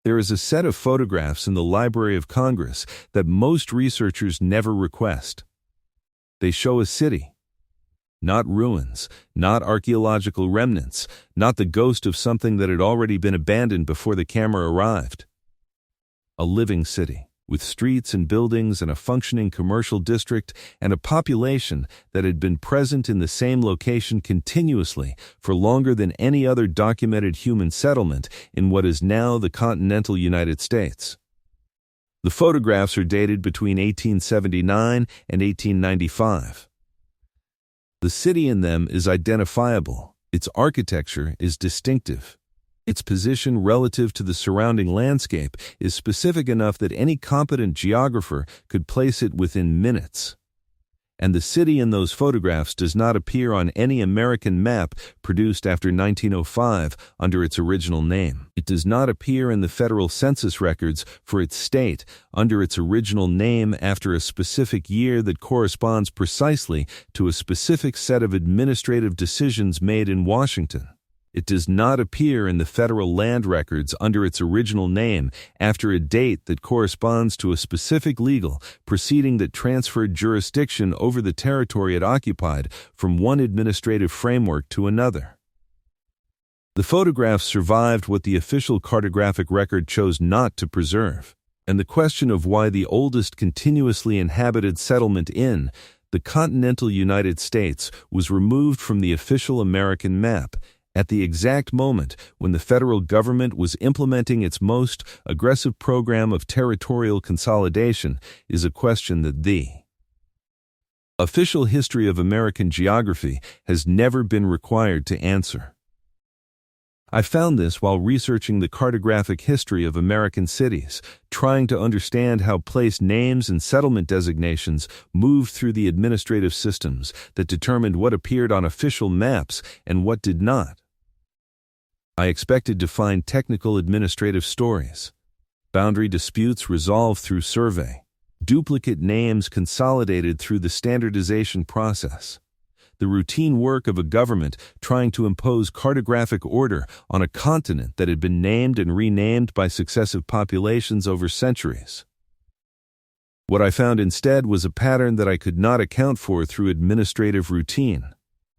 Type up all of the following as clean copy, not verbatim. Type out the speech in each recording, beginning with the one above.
There is a set of photographs in the Library of Congress that most researchers never request. They show a city. Not ruins, not archaeological remnants, not the ghost of something that had already been abandoned before the camera arrived. A living city, with streets and buildings and a functioning commercial district and a population that had been present in the same location continuously for longer than any other documented human settlement in what is now the continental United States. The photographs are dated between 1879 and 1895. The city in them is identifiable, its architecture is distinctive. Its position relative to the surrounding landscape is specific enough that any competent geographer could place it within minutes. And the city in those photographs does not appear on any American map produced after 1905 under its original name. It does not appear in the federal census records for its state under its original name after a specific year that corresponds precisely to a specific set of administrative decisions made in Washington. It does not appear in the federal land records under its original name after a date that corresponds to a specific legal proceeding that transferred jurisdiction over the territory it occupied from one administrative framework to another. The photographs survived what the official cartographic record chose not to preserve, and the question of why the oldest continuously inhabited settlement in the continental United States was removed from the official American map at the exact moment when the federal government was implementing its most aggressive program of territorial consolidation is a question that the official history of American geography has never been required to answer. I found this while researching the cartographic history of American cities, trying to understand how place names and settlement designations moved through the administrative systems that determined what appeared on official maps and what did not. I expected to find technical administrative stories, boundary disputes resolved through survey, duplicate names consolidated through the standardization process, the routine work of a government trying to impose cartographic order on a continent that had been named and renamed by successive populations over centuries. What I found instead was a pattern that I could not account for through administrative routine.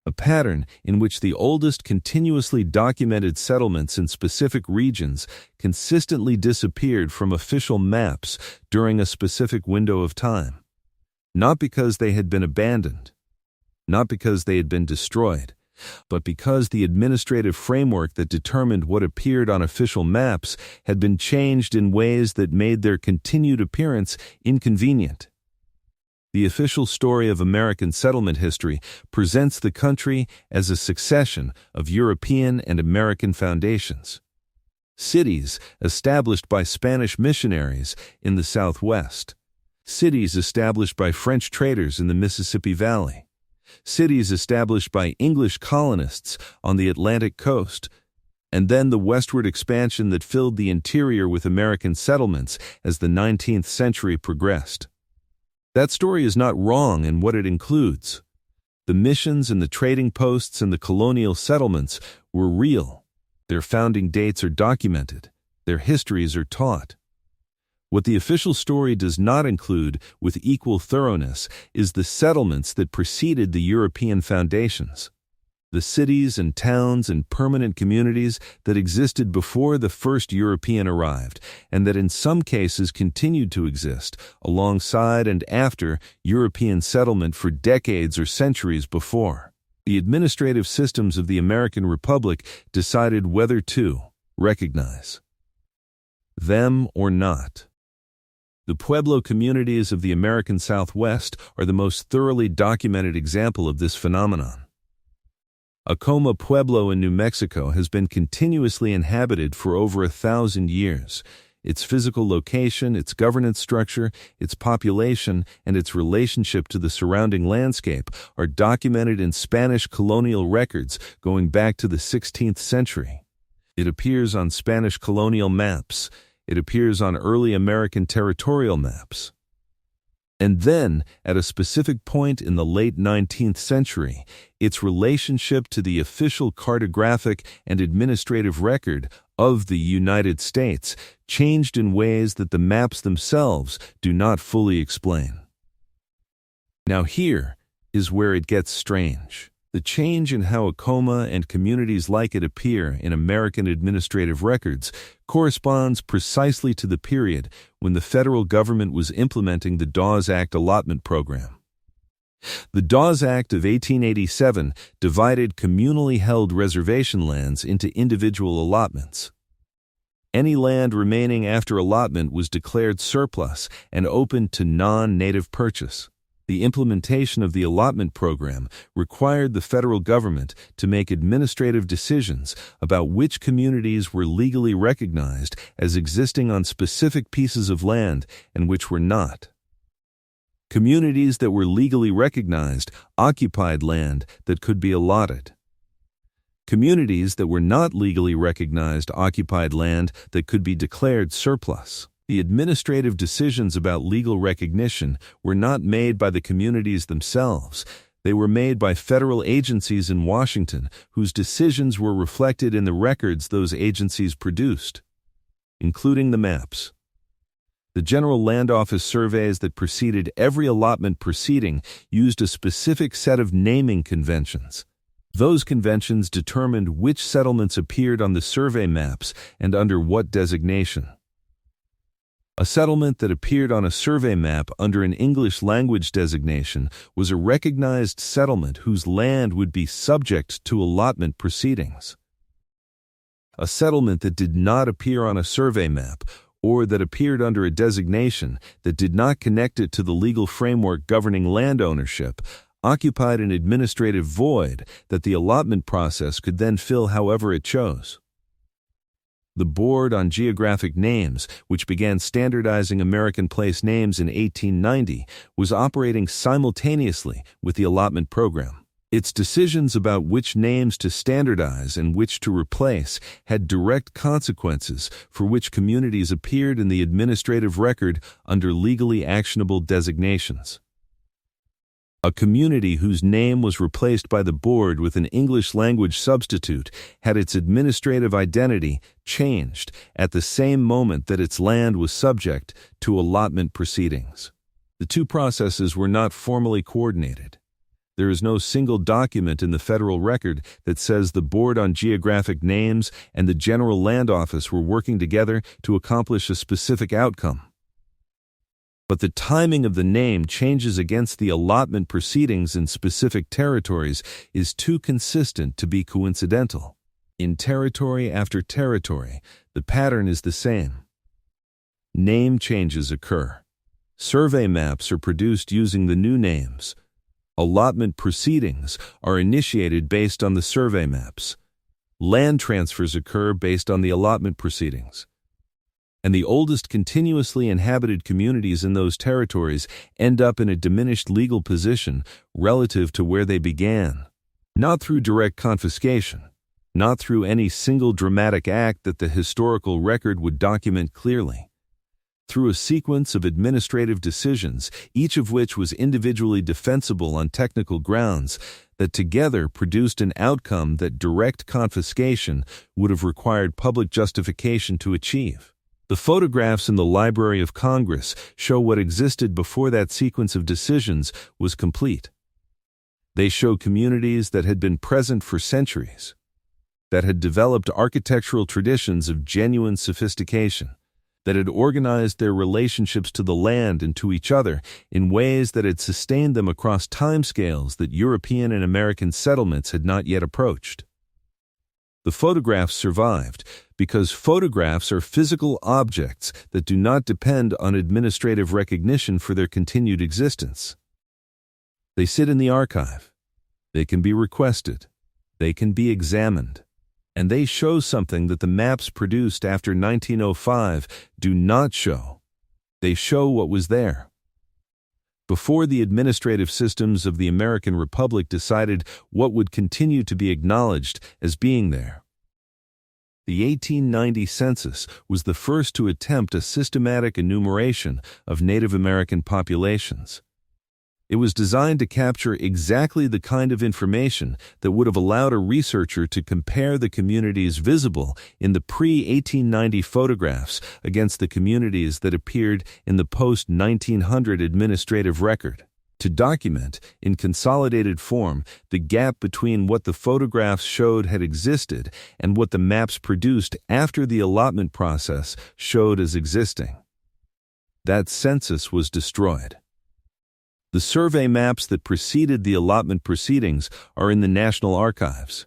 A pattern in which the oldest continuously documented settlements in specific regions consistently disappeared from official maps during a specific window of time. Not because they had been abandoned, not because they had been destroyed, but because the administrative framework that determined what appeared on official maps had been changed in ways that made their continued appearance inconvenient. The official story of American settlement history presents the country as a succession of European and American foundations. Cities established by Spanish missionaries in the Southwest. Cities established by French traders in the Mississippi Valley. Cities established by English colonists on the Atlantic coast. And then the westward expansion that filled the interior with American settlements as the 19th century progressed. That story is not wrong in what it includes. The missions and the trading posts and the colonial settlements were real. Their founding dates are documented. Their histories are taught. What the official story does not include with equal thoroughness is the settlements that preceded the European foundations. The cities and towns and permanent communities that existed before the first European arrived, and that in some cases continued to exist alongside and after European settlement for decades or centuries before. The administrative systems of the American Republic decided whether to recognize them or not. The Pueblo communities of the American Southwest are the most thoroughly documented example of this phenomenon. Acoma Pueblo in New Mexico has been continuously inhabited for over 1,000 years. Its physical location, its governance structure, its population, and its relationship to the surrounding landscape are documented in Spanish colonial records going back to the 16th century. It appears on Spanish colonial maps. It appears on early American territorial maps. And then, at a specific point in the late 19th century, its relationship to the official cartographic and administrative record of the United States changed in ways that the maps themselves do not fully explain. Now here is where it gets strange. The change in how Acoma and communities like it appear in American administrative records corresponds precisely to the period when the federal government was implementing the Dawes Act allotment program. The Dawes Act of 1887 divided communally held reservation lands into individual allotments. Any land remaining after allotment was declared surplus and open to non-native purchase. The implementation of the allotment program required the federal government to make administrative decisions about which communities were legally recognized as existing on specific pieces of land and which were not. Communities that were legally recognized occupied land that could be allotted. Communities that were not legally recognized occupied land that could be declared surplus. The administrative decisions about legal recognition were not made by the communities themselves. They were made by federal agencies in Washington, whose decisions were reflected in the records those agencies produced, including the maps. The General Land Office surveys that preceded every allotment proceeding used a specific set of naming conventions. Those conventions determined which settlements appeared on the survey maps and under what designation. A settlement that appeared on a survey map under an English language designation was a recognized settlement whose land would be subject to allotment proceedings. A settlement that did not appear on a survey map or that appeared under a designation that did not connect it to the legal framework governing land ownership occupied an administrative void that the allotment process could then fill however it chose. The Board on Geographic Names, which began standardizing American place names in 1890, was operating simultaneously with the allotment program. Its decisions about which names to standardize and which to replace had direct consequences for which communities appeared in the administrative record under legally actionable designations. A community whose name was replaced by the board with an English language substitute had its administrative identity changed at the same moment that its land was subject to allotment proceedings. The two processes were not formally coordinated. There is no single document in the federal record that says the Board on Geographic Names and the General Land Office were working together to accomplish a specific outcome. But the timing of the name changes against the allotment proceedings in specific territories is too consistent to be coincidental. In territory after territory, the pattern is the same. Name changes occur. Survey maps are produced using the new names. Allotment proceedings are initiated based on the survey maps. Land transfers occur based on the allotment proceedings. And the oldest continuously inhabited communities in those territories end up in a diminished legal position relative to where they began. Not through direct confiscation, not through any single dramatic act that the historical record would document clearly. Through a sequence of administrative decisions, each of which was individually defensible on technical grounds, that together produced an outcome that direct confiscation would have required public justification to achieve. The photographs in the Library of Congress show what existed before that sequence of decisions was complete. They show communities that had been present for centuries, that had developed architectural traditions of genuine sophistication, that had organized their relationships to the land and to each other in ways that had sustained them across timescales that European and American settlements had not yet approached. The photographs survived because photographs are physical objects that do not depend on administrative recognition for their continued existence. They sit in the archive. They can be requested. They can be examined. And they show something that the maps produced after 1905 do not show. They show what was there. Before the administrative systems of the American Republic decided what would continue to be acknowledged as being there. The 1890 census was the first to attempt a systematic enumeration of Native American populations. It was designed to capture exactly the kind of information that would have allowed a researcher to compare the communities visible in the pre-1890 photographs against the communities that appeared in the post-1900 administrative record, to document, in consolidated form, the gap between what the photographs showed had existed and what the maps produced after the allotment process showed as existing. That census was destroyed. The survey maps that preceded the allotment proceedings are in the National Archives.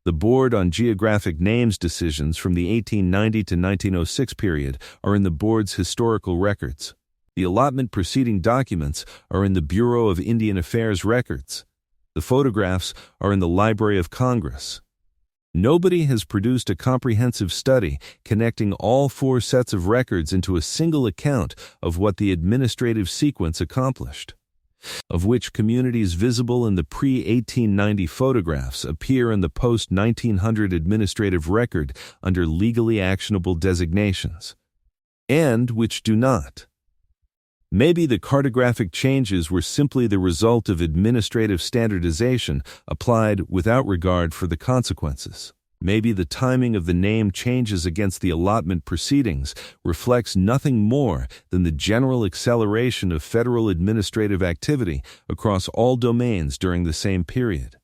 The Board on Geographic Names decisions from the 1890 to 1906 period are in the Board's historical records. The allotment proceeding documents are in the Bureau of Indian Affairs records. The photographs are in the Library of Congress. Nobody has produced a comprehensive study connecting all four sets of records into a single account of what the administrative sequence accomplished. Of which communities visible in the pre-1890 photographs appear in the post-1900 administrative record under legally actionable designations, and which do not. Maybe the cartographic changes were simply the result of administrative standardization applied without regard for the consequences. Maybe the timing of the name changes against the allotment proceedings reflects nothing more than the general acceleration of federal administrative activity across all domains during the same period.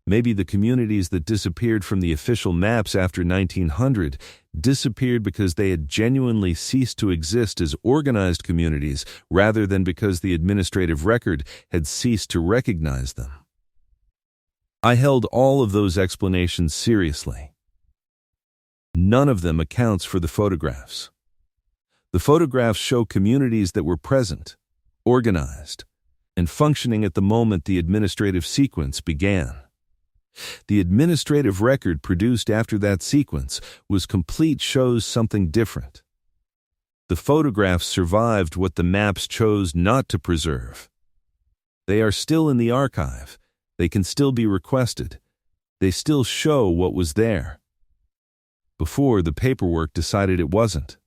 Maybe the communities that disappeared from the official maps after 1900 disappeared because they had genuinely ceased to exist as organized communities rather than because the administrative record had ceased to recognize them. I held all of those explanations seriously. None of them accounts for the photographs. The photographs show communities that were present, organized, and functioning at the moment the administrative sequence began. The administrative record produced after that sequence was complete shows something different. The photographs survived what the maps chose not to preserve. They are still in the archive. They can still be requested. They still show what was there. Before, the paperwork decided it wasn't.